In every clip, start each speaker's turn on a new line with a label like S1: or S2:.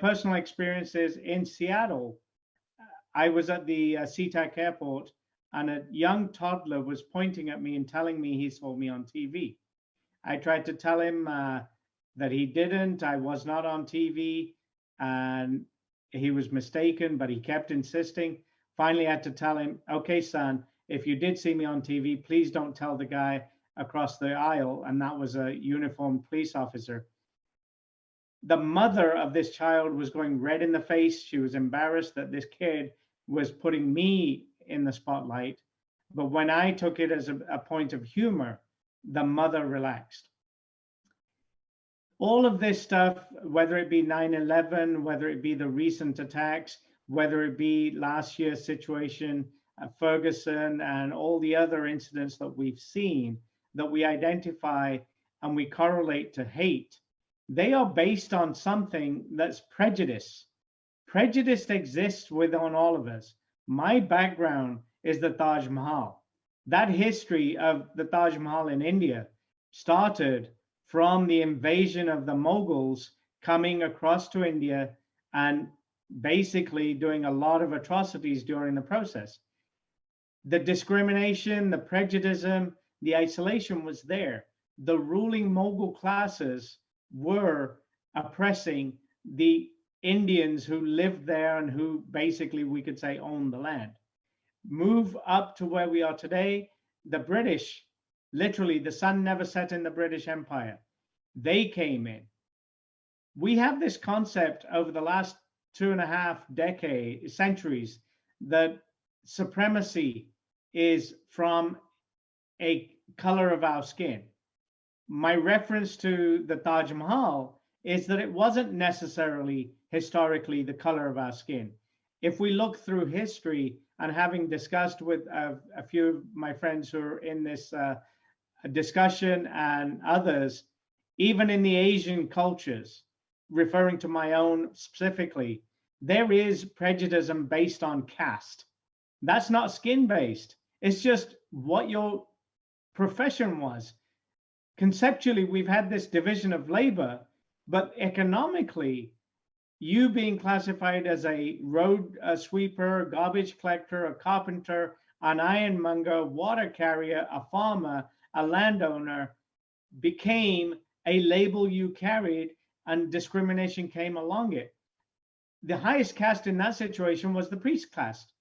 S1: personal experiences in Seattle, I was at the SeaTac airport, and a young toddler was pointing at me and telling me he saw me on TV. I tried to tell him that he didn't. I was not on TV, and he was mistaken, but he kept insisting. Finally, I had to tell him, okay, son, if you did see me on TV, please don't tell the guy across the aisle. And that was a uniformed police officer. The mother of this child was going red in the face. She was embarrassed that this kid was putting me in the spotlight. But when I took it as a point of humor, the mother relaxed. All of this stuff, whether it be 9/11, whether it be the recent attacks, whether it be last year's situation at Ferguson, and all the other incidents that we've seen that we identify and we correlate to hate, they are based on something that's prejudice. Prejudice exists within all of us. My background is the Taj Mahal. That history of the Taj Mahal in India started from the invasion of the Mughals coming across to India and basically doing a lot of atrocities during the process. The discrimination, the prejudice, the isolation was there. The ruling Mughal classes were oppressing the Indians who lived there and who basically, we could say, owned the land. Move up to where we are today, the British, literally, the sun never set in the British Empire. They came in. We have this concept over the last 2.5 centuries that supremacy is from a color of our skin. My reference to the Taj Mahal is that it wasn't necessarily historically the color of our skin. If we look through history, and having discussed with a few of my friends who are in this discussion and others, even in the Asian cultures, referring to my own specifically, there is prejudice based on caste. That's not skin based. It's just what your profession was. Conceptually, we've had this division of labor, but economically, you being classified as a road sweeper, garbage collector, a carpenter, an ironmonger, water carrier, a farmer, a landowner became a label you carried, and discrimination came along it. The highest caste in that situation was the priest caste.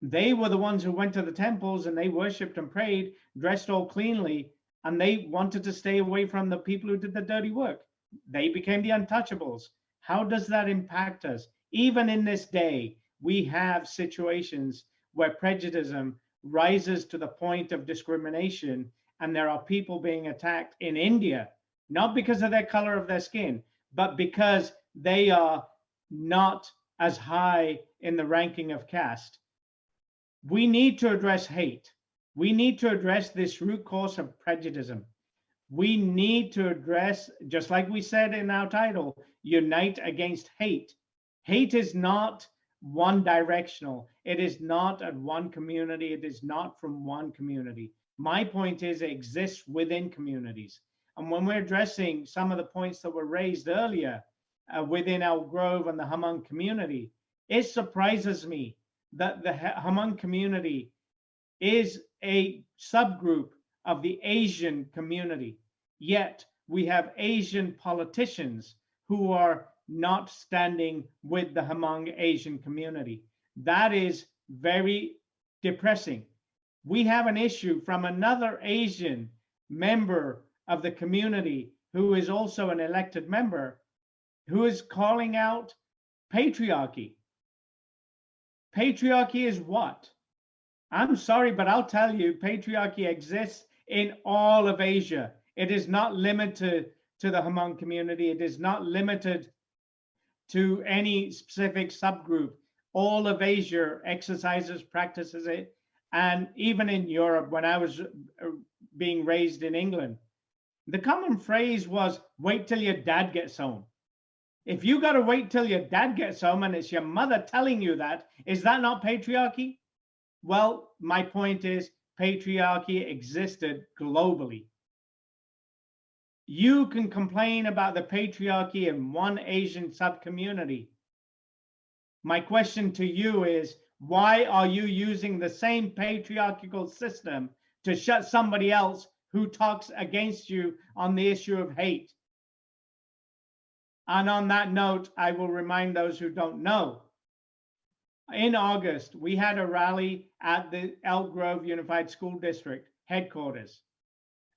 S1: They were the ones who went to the temples and they worshipped and prayed, dressed all cleanly, and they wanted to stay away from the people who did the dirty work. They became the untouchables. How does that impact us? Even in this day, we have situations where prejudice rises to the point of discrimination, and there are people being attacked in India, not because of their color of their skin, but because they are not as high in the ranking of caste. We need to address hate. We need to address this root cause of prejudice. We need to address, just like we said in our title, unite against hate. Hate is not one directional. It is not at one community. It is not from one community. My point is it exists within communities. And when we're addressing some of the points that were raised earlier within Elk Grove and the Hmong community, it surprises me that the Hmong community is a subgroup of the Asian community. Yet we have Asian politicians who are not standing with the Hmong Asian community. That is very depressing. We have an issue from another Asian member of the community who is also an elected member, who is calling out patriarchy. Patriarchy is what? I'm sorry, but I'll tell you, patriarchy exists in all of Asia. It is not limited to the Hmong community. It is not limited to any specific subgroup. All of Asia exercises, practices it. And even in Europe, when I was being raised in England, the common phrase was, wait till your dad gets home. If you got to wait till your dad gets home and it's your mother telling you that, is that not patriarchy? Well, my point is patriarchy existed globally. You can complain about the patriarchy in one Asian subcommunity. My question to you is, why are you using the same patriarchal system to shut somebody else who talks against you on the issue of hate? And on that note, I will remind those who don't know, in August, we had a rally at the Elk Grove Unified School District headquarters.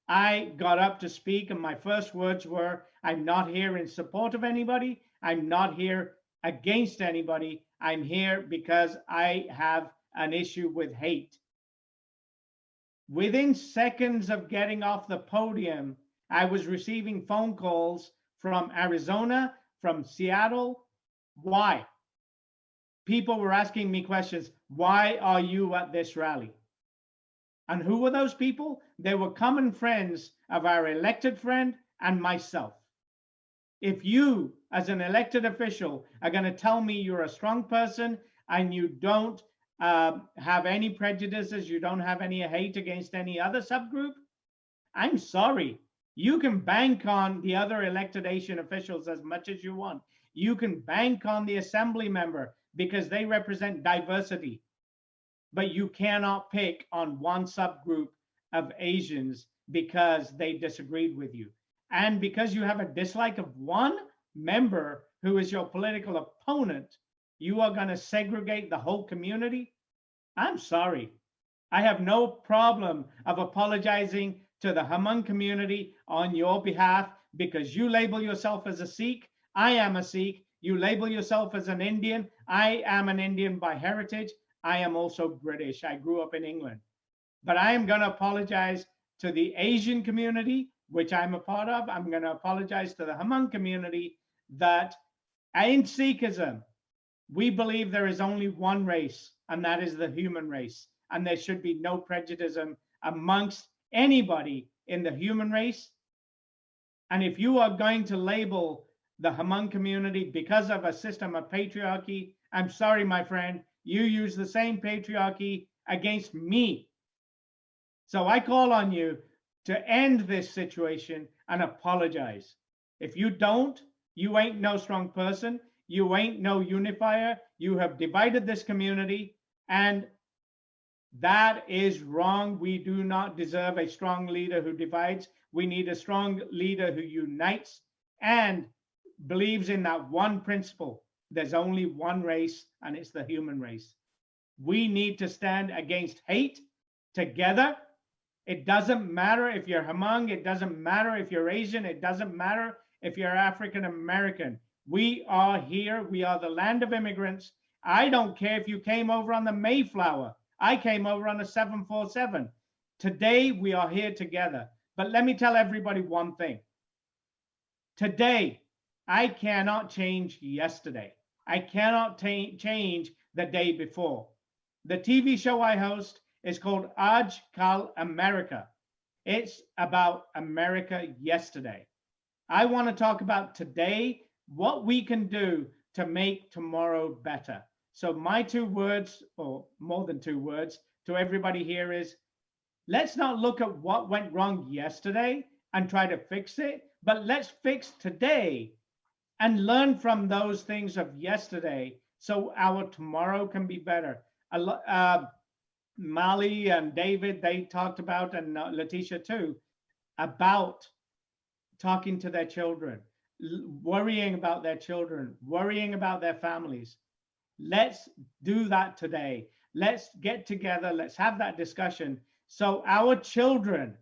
S1: I got up to speak, and my first words were, I'm not here in support of anybody. I'm not here against anybody. I'm here because I have an issue with hate. Within seconds of getting off the podium, I was receiving phone calls from Arizona, from Seattle. Why? People were asking me questions. Why are you at this rally? And who were those people? They were common friends of our elected friend and myself. If you, as an elected official, are going to tell me you're a strong person and you don't have any prejudices, you don't have any hate against any other subgroup, I'm sorry. You can bank on the other elected Asian officials as much as you want. You can bank on the assembly member because they represent diversity. But you cannot pick on one subgroup of Asians because they disagreed with you. And because you have a dislike of one member who is your political opponent, you are going to segregate the whole community? I'm sorry. I have no problem of apologizing to the Hmong community on your behalf because you label yourself as a Sikh. I am a Sikh. You label yourself as an Indian. I am an Indian by heritage. I am also British. I grew up in England. But I am going to apologize to the Asian community, which I'm a part of. I'm going to apologize to the Hmong community that in Sikhism, we believe there is only one race, and that is the human race. And there should be no prejudice amongst anybody in the human race. And if you are going to label the Hmong community because of a system of patriarchy, I'm sorry, my friend, you use the same patriarchy against me. So I call on you to end this situation and apologize. If you don't, you ain't no strong person. You ain't no unifier. You have divided this community, and that is wrong. We do not deserve a strong leader who divides. We need a strong leader who unites and believes in that one principle. There's only one race, and it's the human race. We need to stand against hate together. It doesn't matter if you're Hmong. It doesn't matter if you're Asian. It doesn't matter if you're African American. We are here. We are the land of immigrants. I don't care if you came over on the Mayflower. I came over on a 747. Today, we are here together. But let me tell everybody one thing. Today, I cannot change yesterday. I cannot change the day before. The TV show I host is called Aaj Kal America. It's about America yesterday. I want to talk about today, what we can do to make tomorrow better. So my 2 words, or more than 2 words, to everybody here is, let's not look at what went wrong yesterday and try to fix it, but let's fix today and learn from those things of yesterday so our tomorrow can be better. Mali and David, they talked about, and Letitia too, about talking to their children, worrying about their children, worrying about their families. Let's do that today. Let's get together. Let's have that discussion. So our children,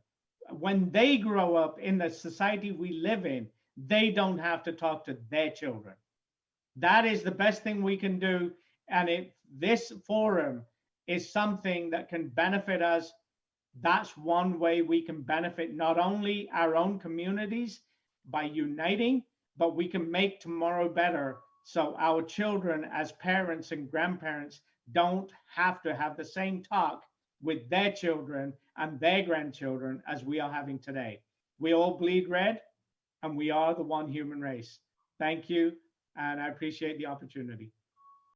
S1: when they grow up in the society we live in, they don't have to talk to their children. That is the best thing we can do. And if this forum is something that can benefit us, that's one way we can benefit not only our own communities by uniting, but we can make tomorrow better so our children as parents and grandparents don't have to have the same talk with their children and their grandchildren as we are having today. We all bleed red, and we are the one human race. Thank you, and I appreciate the opportunity.